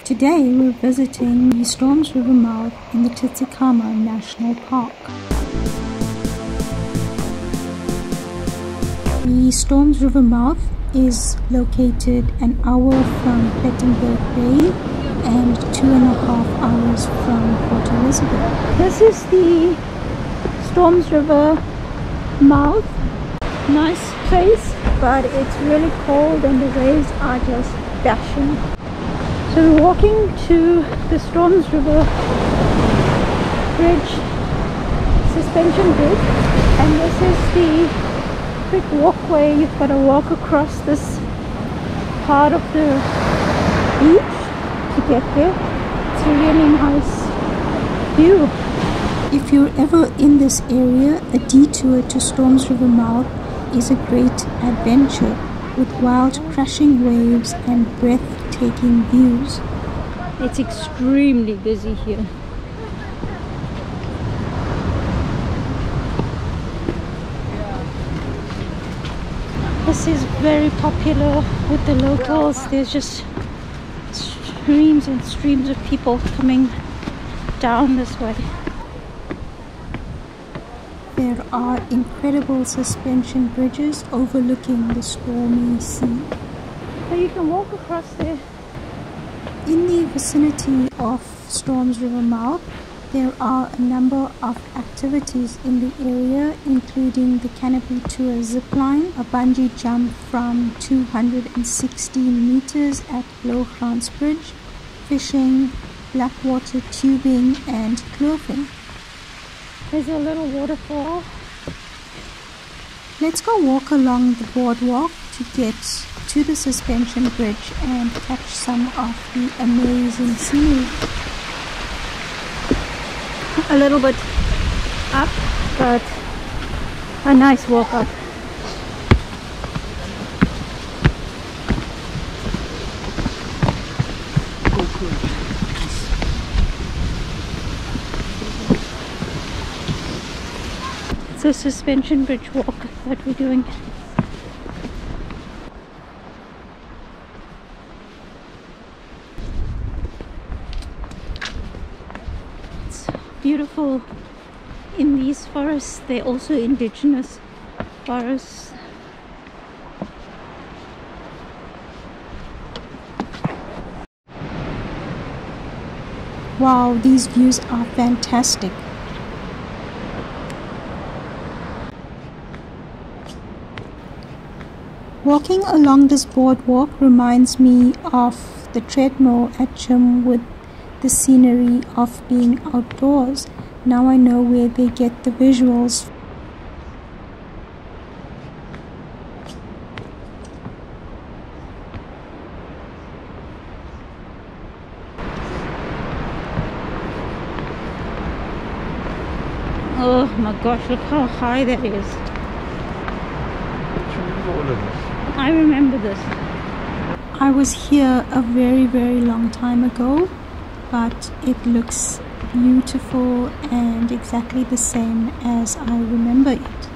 Today we're visiting the Storms River mouth in the Tsitsikamma National Park. The Storms River mouth is located an hour from Pebble Beach and 2.5 hours from Port Elizabeth. This is the Storms River mouth. Nice place, but it's really cold and the waves are just dashing. So we're walking to the Storms River bridge, suspension bridge, and this is the quick walkway. You've got to walk across this part of the beach to get there. It's a really nice view. If you're ever in this area, a detour to Storms River mouth is a great adventure with wild crashing waves and breathtaking views. It's extremely busy here. This is very popular with the locals. There's just streams and streams of people coming down this way. There are incredible suspension bridges overlooking the stormy sea. So you can walk across there. In the vicinity of Storms River mouth, there are a number of activities in the area, including the canopy tour zipline, a bungee jump from 216 meters at Lowgrounds Bridge, fishing, blackwater tubing, and clothing. There's a little waterfall. Let's go walk along the boardwalk to get to the suspension bridge and catch some of the amazing scenery. A little bit up, but a nice walk up. It's a suspension bridge walk that we're doing. It's beautiful in these forests. They're also indigenous forests. Wow, these views are fantastic. Walking along this boardwalk reminds me of the treadmill at gym with the scenery of being outdoors. Now I know where they get the visuals. Oh my gosh, look how high that is. I remember this. I was here a very long time ago, but it looks beautiful and exactly the same as I remember it.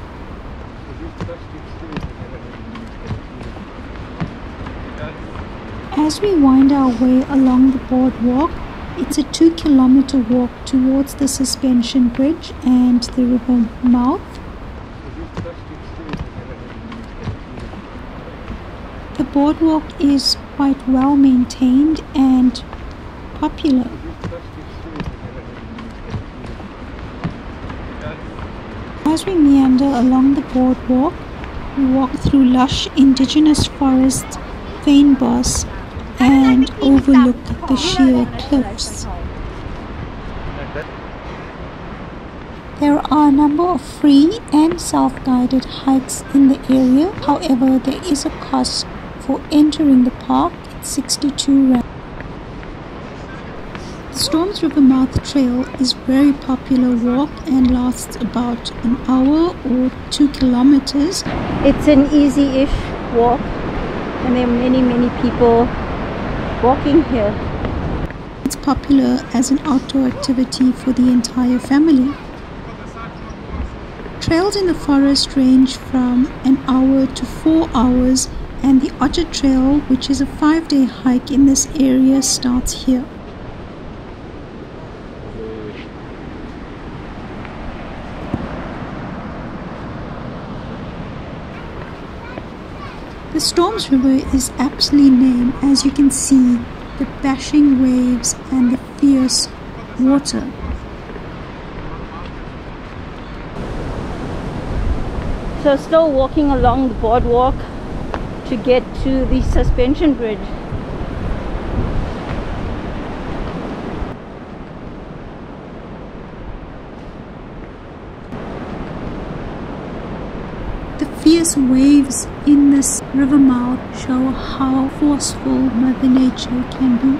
As we wind our way along the boardwalk, it's a 2-kilometer walk towards the suspension bridge and the river mouth. The boardwalk is quite well maintained and popular. As we meander along the boardwalk, we walk through lush indigenous forests, fynbos, and overlook the sheer cliffs. There are a number of free and self-guided hikes in the area. However, there is a cost for entering the park. It's 62 rand. The Storms River Mouth Trail is a very popular walk and lasts about an hour or 2 kilometers. It's an easy-ish walk and there are many people walking here. It's popular as an outdoor activity for the entire family. Trails in the forest range from an hour to 4 hours and the Otter Trail, which is a 5-day hike in this area, starts here. The Storms River is aptly named, as you can see the bashing waves and the fierce water. So still walking along the boardwalk to get to the suspension bridge. The fierce waves in this river mouth show how forceful Mother Nature can be.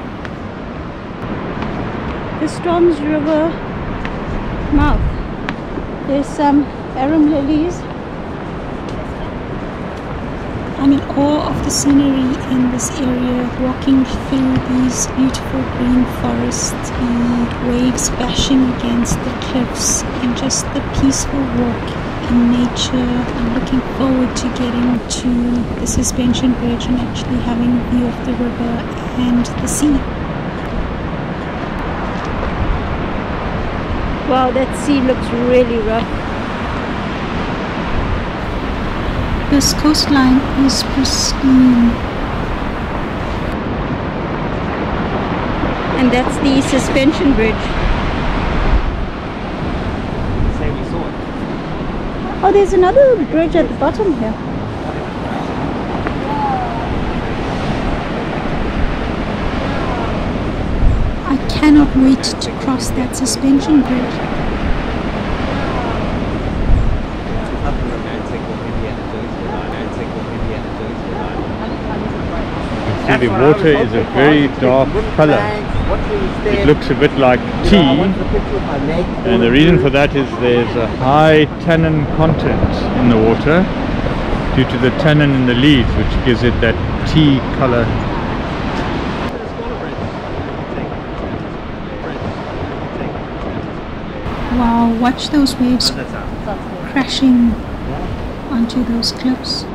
The Storms River mouth. There's some arum lilies. I'm in awe of the scenery in this area, walking through these beautiful green forests, the waves bashing against the cliffs, and just the peaceful walk in nature. I'm looking forward to getting to the suspension bridge and actually having a view of the river and the sea. Wow, that sea looks really rough. This coastline is pristine. And that's the suspension bridge. Say we saw it. Oh, there's another bridge at the bottom here. I cannot wait to cross that suspension bridge. See, the water is a very dark color. It looks a bit like tea, and the reason for that is there's a high tannin content in the water due to the tannin in the leaves, which gives it that tea color. Wow, watch those waves crashing onto those cliffs.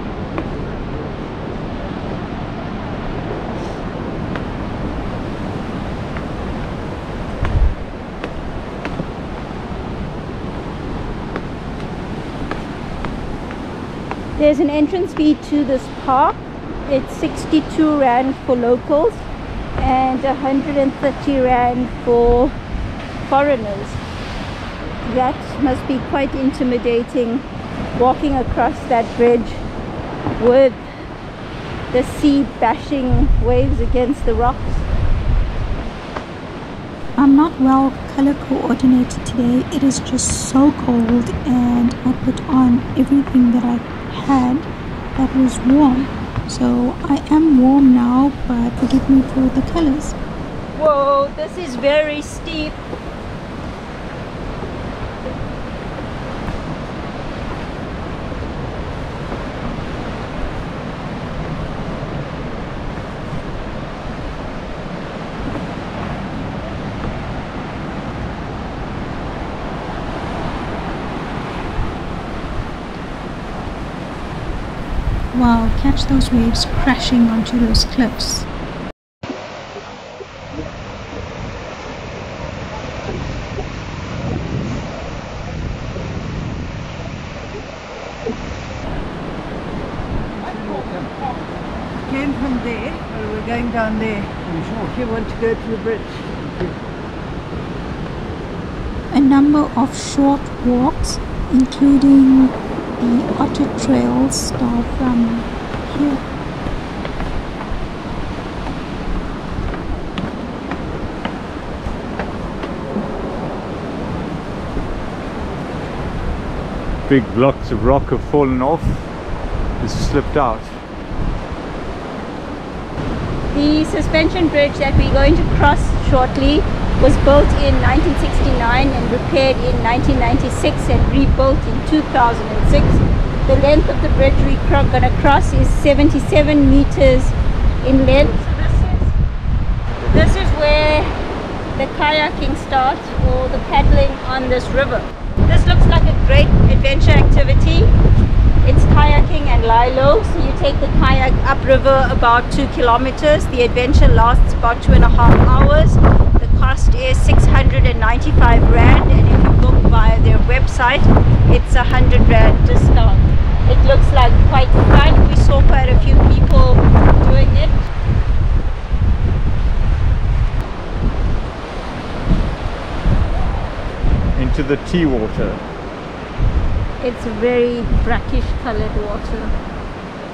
There's an entrance fee to this park. It's 62 Rand for locals and 130 Rand for foreigners. That must be quite intimidating, walking across that bridge with the sea bashing waves against the rocks. I'm not well color coordinated today. It is just so cold, and I put on everything that I had that was warm. So I am warm now, but forgive me for the colors. Whoa, this is very steep. Wow, catch those waves crashing onto those cliffs. Came from there, or we're going down there. If you want to go to the bridge. A number of short walks, including the Otter Trails, start from here. Big blocks of rock have fallen off. It's slipped out. The suspension bridge that we're going to cross shortly was built in 1969 and repaired in 1996 and rebuilt in 2006. The length of the bridge we're going to cross is 77 meters in length. This is where the kayaking starts, or the paddling on this river. This looks like a great adventure activity. It's kayaking and lie low, so you take the kayak upriver about 2 kilometers. The adventure lasts about 2.5 hours. The cost is 695 Rand, and if you book via their website, it's 100 Rand discount. It looks like quite fun. We saw quite a few people doing it. Into the tea water. It's very brackish colored water.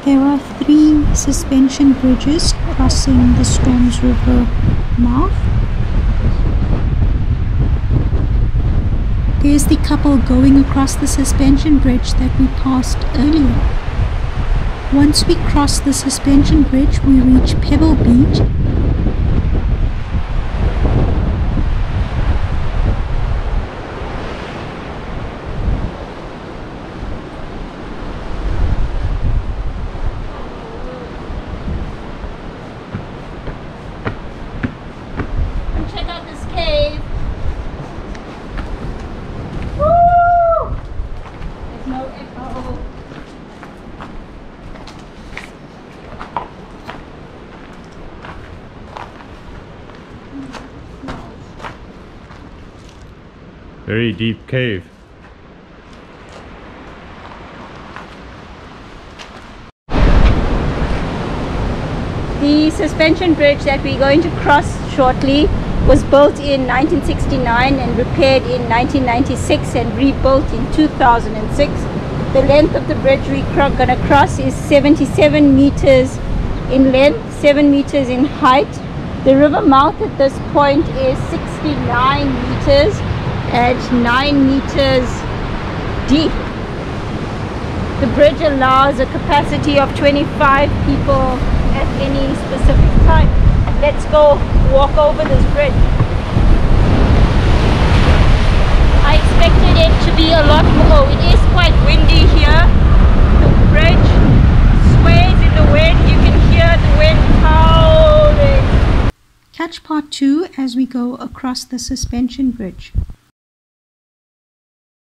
There are 3 suspension bridges crossing the Storms River mouth. There's the couple going across the suspension bridge that we passed earlier. Once we cross the suspension bridge, we reach Pebble Beach. Check out this cave. Woo! There's no echo. Very deep cave. The suspension bridge that we're going to cross shortly was built in 1969 and repaired in 1996 and rebuilt in 2006. The length of the bridge we're going to cross is 77 meters in length, 7 meters in height. The river mouth at this point is 69 meters and 9 meters deep. The bridge allows a capacity of 25 people at any specific time. Let's go walk over this bridge. I expected it to be a lot more. It is quite windy here. The bridge sways in the wind. You can hear the wind howling. Catch part 2 as we go across the suspension bridge.